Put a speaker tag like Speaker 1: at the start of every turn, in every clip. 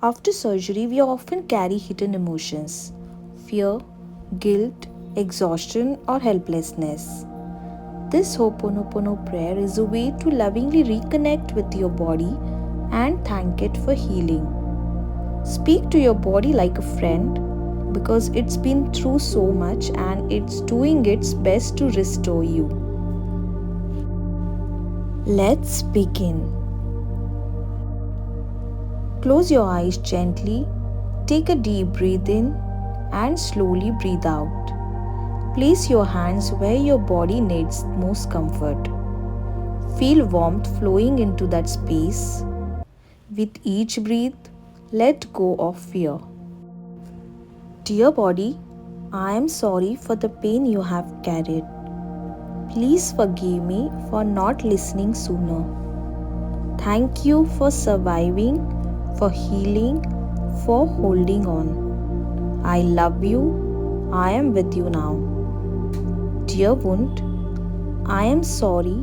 Speaker 1: After surgery, we often carry hidden emotions: fear, guilt, exhaustion, or helplessness. This Ho'oponopono prayer is a way to lovingly reconnect with your body and thank it for healing. Speak to your body like a friend because it's been through so much and it's doing its best to restore you. Let's begin. Close your eyes gently, take a deep breath in, and slowly breathe out. Place your hands where your body needs most comfort. Feel warmth flowing into that space. With each breath, let go of fear. Dear body, I am sorry for the pain you have carried. Please forgive me for not listening sooner. Thank you for surviving, for healing, for holding on. I love you. I am with you now. Dear wound, I am sorry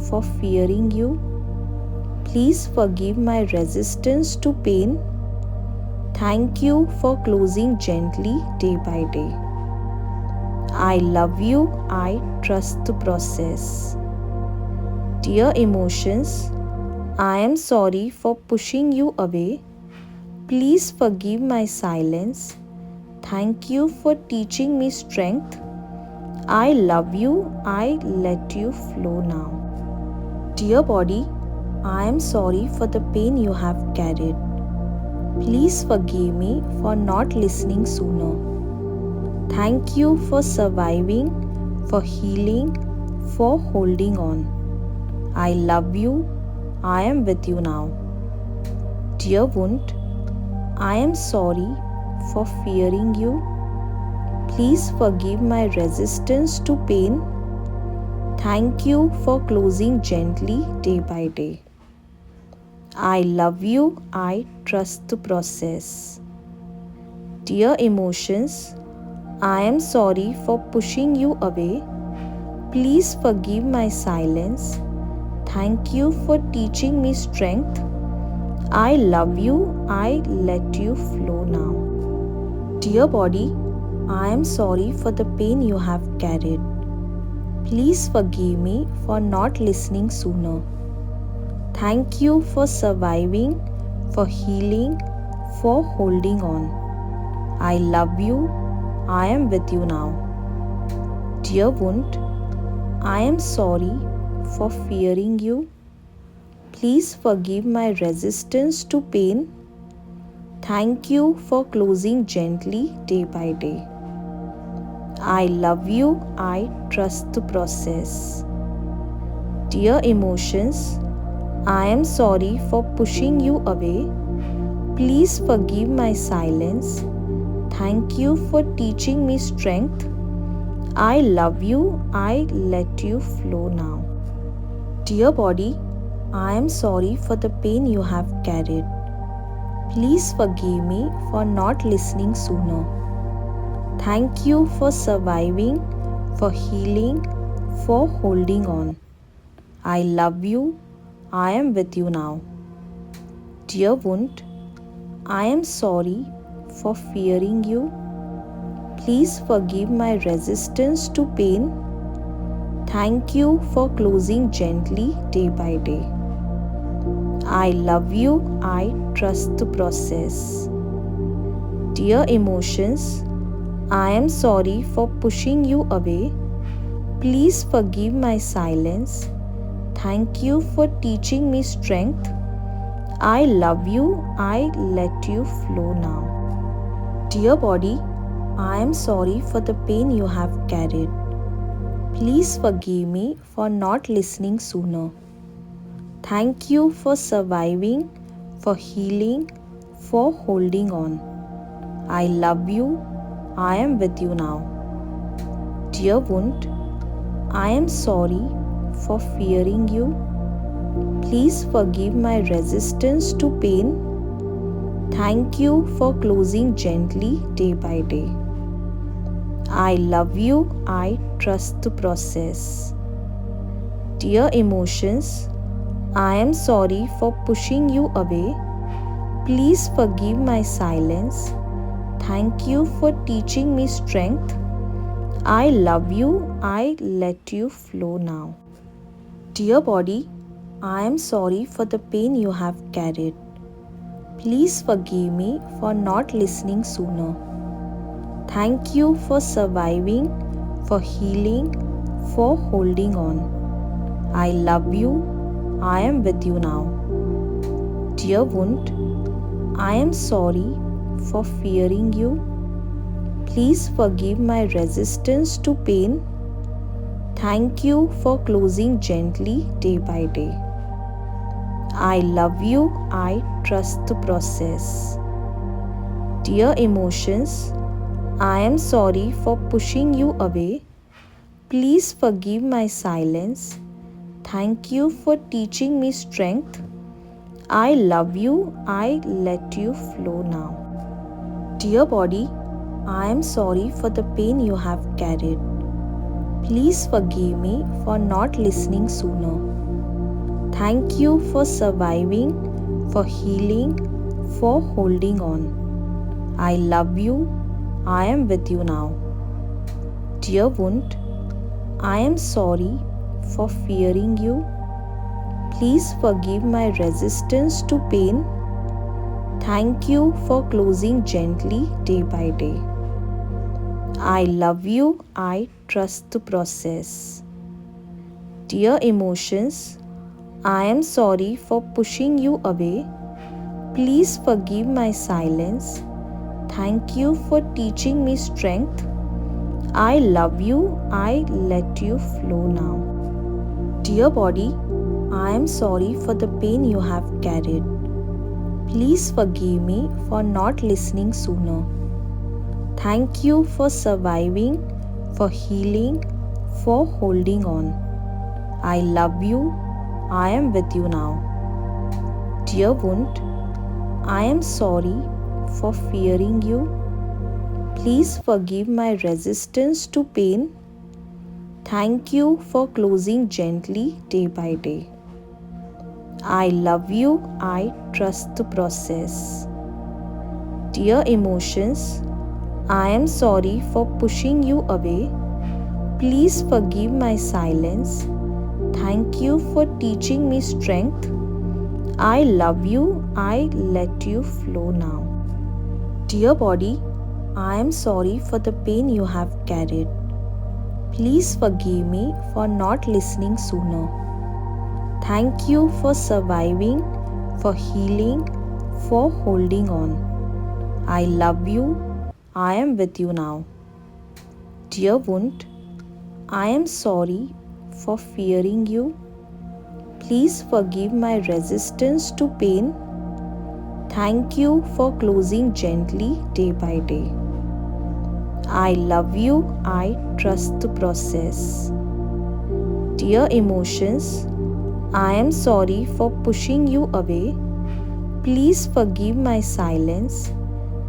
Speaker 1: for fearing you. Please forgive my resistance to pain. Thank you for closing gently day by day. I love you. I trust the process. Dear emotions, I am sorry for pushing you away. Please forgive my silence. Thank you for teaching me strength. I love you. I let you flow now. Dear body, I am sorry for the pain you have carried. Please forgive me for not listening sooner. Thank you for surviving, for healing, for holding on. I love you. I am with you now. Dear wound, I am sorry for fearing you. Please forgive my resistance to pain. Thank you for closing gently day by day. I love you. I trust the process. Dear emotions, I am sorry for pushing you away. Please forgive my silence. Thank you for teaching me strength. I love you. I let you flow now. Dear body, I am sorry for the pain you have carried. Please forgive me for not listening sooner. Thank you for surviving, for healing, for holding on. I love you. I am with you now. Dear wound, I am sorry for fearing you. Please forgive my resistance to pain. Thank you for closing gently day by day. I love you. I trust the process. Dear emotions, I am sorry for pushing you away. Please forgive my silence. Thank you for teaching me strength. I love you. I let you flow now. Dear body, I am sorry for the pain you have carried. Please forgive me for not listening sooner. Thank you for surviving, for healing, for holding on. I love you. I am with you now. Dear wound, I am sorry for fearing you. Please forgive my resistance to pain. Thank you for closing gently day by day. I love you. I trust the process. Dear emotions, I am sorry for pushing you away. Please forgive my silence. Thank you for teaching me strength. I love you. I let you flow now. Dear body, I am sorry for the pain you have carried. Please forgive me for not listening sooner. Thank you for surviving, for healing, for holding on. I love you. I am with you now. Dear wound, I am sorry for fearing you. Please forgive my resistance to pain. Thank you for closing gently day by day. I love you. I trust the process. Dear emotions, I am sorry for pushing you away. Please forgive my silence. Thank you for teaching me strength. I love you. I let you flow now. Dear body, I am sorry for the pain you have carried. Please forgive me for not listening sooner. Thank you for surviving, for healing, for holding on. I love you. I am with you now. Dear wound, I am sorry for fearing you. Please forgive my resistance to pain. Thank you for closing gently day by day. I love you. I trust the process. Dear emotions, I am sorry for pushing you away. Please forgive my silence. Thank you for teaching me strength. I love you. I let you flow now. Dear body, I am sorry for the pain you have carried. Please forgive me for not listening sooner. Thank you for surviving, for healing, for holding on. I love you. I am with you now. Dear wound, I am sorry for fearing you. Please forgive my resistance to pain. Thank you for closing gently day by day. I love you. I trust the process. Dear emotions, I am sorry for pushing you away. Please forgive my silence. Thank you for teaching me strength. I love you. I let you flow now. Dear body, I am sorry for the pain you have carried. Please forgive me for not listening sooner. Thank you for surviving, for healing, for holding on. I love you. I am with you now. Dear wound, I am sorry for fearing you. Please forgive my resistance to pain. Thank you for closing gently day by day. I love you. I trust the process. Dear emotions, I am sorry for pushing you away. Please forgive my silence. Thank you for teaching me strength. I love you. I let you flow now. Dear body, I am sorry for the pain you have carried. Please forgive me for not listening sooner. Thank you for surviving, for healing, for holding on. I love you. I am with you now. Dear wound, I am sorry for fearing you. Please forgive my resistance to pain. Thank you for closing gently day by day. I love you. I trust the process. Dear emotions, I am sorry for pushing you away. Please forgive my silence.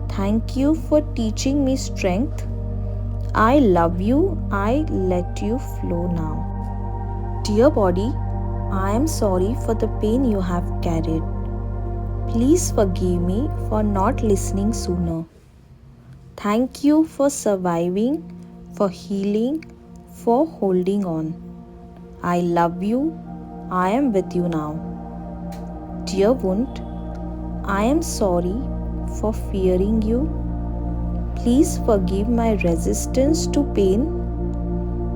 Speaker 1: Thank you for teaching me strength. I love you. I let you flow now. Dear body, I am sorry for the pain you have carried. Please forgive me for not listening sooner. Thank you for surviving, for healing, for holding on. I love you. I am with you now. Dear wound, I am sorry for fearing you. Please forgive my resistance to pain.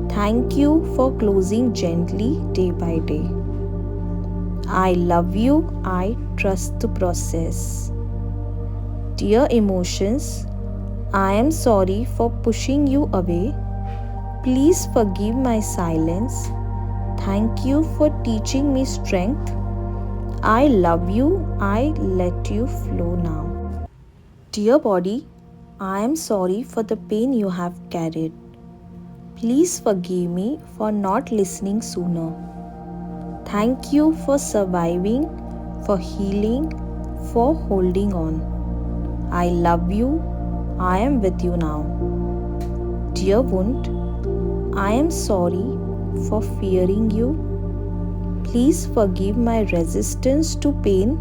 Speaker 1: Thank you for closing gently day by day. I love you. I trust the process. Dear emotions, I am sorry for pushing you away. Please forgive my silence. Thank you for teaching me strength. I love you. I let you flow now. Dear body, I am sorry for the pain you have carried. Please forgive me for not listening sooner. Thank you for surviving, for healing, for holding on. I love you. I am with you now. Dear wound, I am sorry for fearing you. Please forgive my resistance to pain.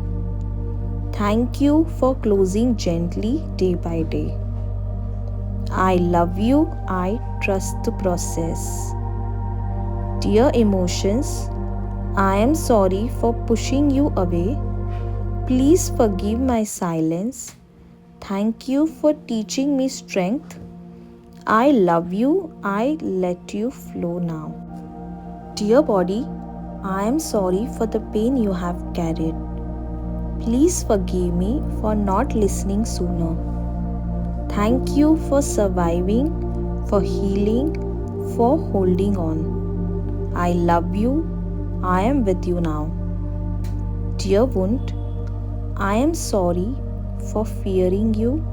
Speaker 1: Thank you for closing gently day by day. I love you. I trust the process. Dear emotions, I am sorry for pushing you away. Please forgive my silence. Thank you for teaching me strength. I love you. I let you flow now. Dear body, I am sorry for the pain you have carried. Please forgive me for not listening sooner. Thank you for surviving, for healing, for holding on. I love you. I am with you now. Dear wound, I am sorry for fearing you.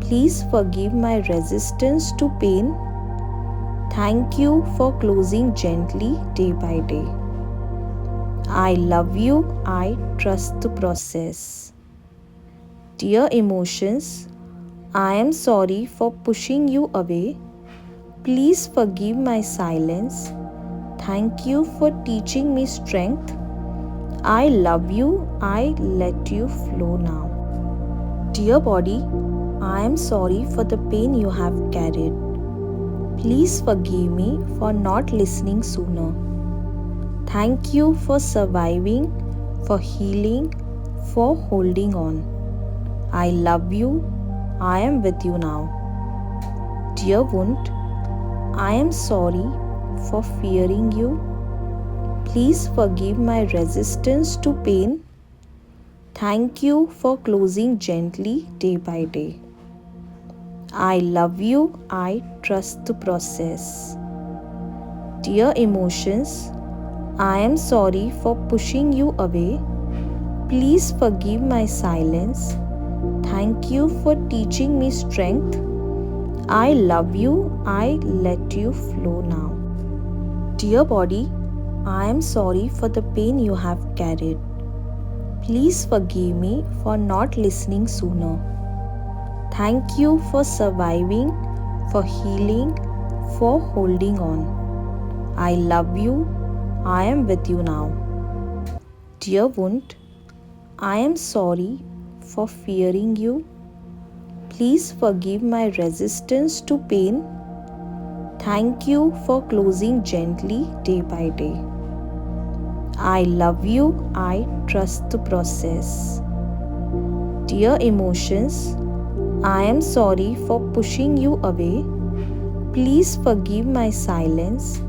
Speaker 1: Please forgive my resistance to pain. Thank you for closing gently day by day. I love you. I trust the process. Dear emotions, I am sorry for pushing you away. Please forgive my silence. Thank you for teaching me strength. I love you. I let you flow now. Dear body, I am sorry for the pain you have carried. Please forgive me for not listening sooner. Thank you for surviving, for healing, for holding on. I love you. I am with you now. Dear wound, I am sorry for fearing you. Please forgive my resistance to pain. Thank you for closing gently day by day. I love you. I trust the process. Dear emotions, I am sorry for pushing you away. Please forgive my silence. Thank you for teaching me strength. I love you. I let you flow now. Dear body, I am sorry for the pain you have carried. Please forgive me for not listening sooner. Thank you for surviving, for healing, for holding on. I love you. I am with you now. Dear wound, I am sorry for fearing you. Please forgive my resistance to pain. Thank you for closing gently day by day. I love you. I trust the process. Dear emotions, I am sorry for pushing you away. Please forgive my silence.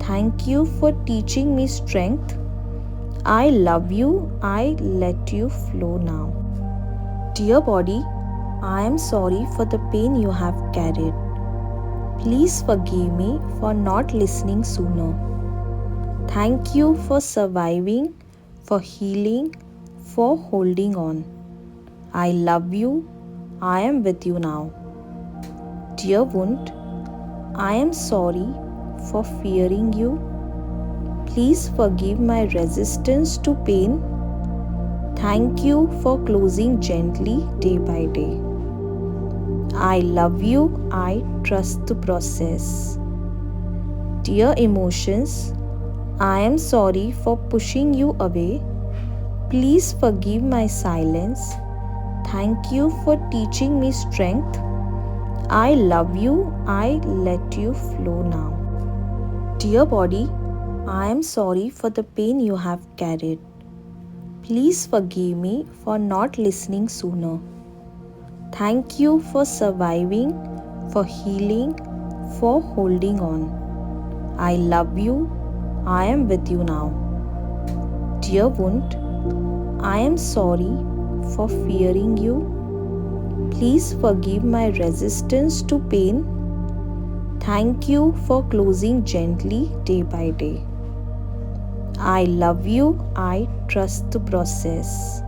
Speaker 1: Thank you for teaching me strength. I love you. I let you flow now. Dear body, I am sorry for the pain you have carried. Please forgive me for not listening sooner. Thank you for surviving, for healing, for holding on. I love you. I am with you now. Dear wound, I am sorry for fearing you. Please forgive my resistance to pain. Thank you for closing gently day by day. I love you. I trust the process. Dear emotions, I am sorry for pushing you away. Please forgive my silence. Thank you for teaching me strength. I love you. I let you flow now. Dear body, I am sorry for the pain you have carried. Please forgive me for not listening sooner. Thank you for surviving, for healing, for holding on. I love you. I am with you now. Dear wound, I am sorry for fearing you. Please forgive my resistance to pain. Thank you for closing gently day by day. I love you. I trust the process.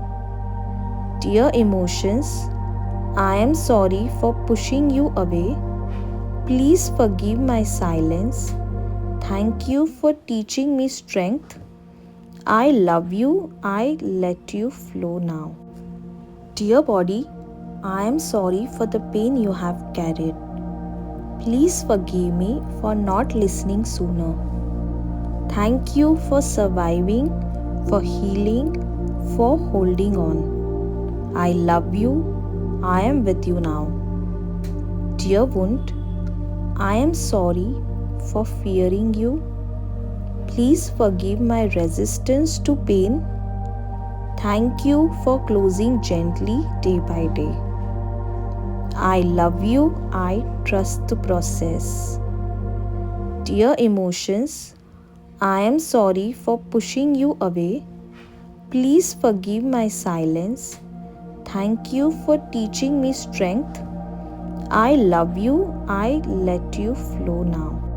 Speaker 1: Dear emotions, I am sorry for pushing you away. Please forgive my silence. Thank you for teaching me strength. I love you. I let you flow now. Dear body, I am sorry for the pain you have carried. Please forgive me for not listening sooner. Thank you for surviving, for healing, for holding on. I love you. I am with you now. Dear wound, I am sorry for fearing you. Please forgive my resistance to pain. Thank you for closing gently day by day. I love you. I trust the process. Dear emotions, I am sorry for pushing you away. Please forgive my silence. Thank you for teaching me strength. I love you. I let you flow now.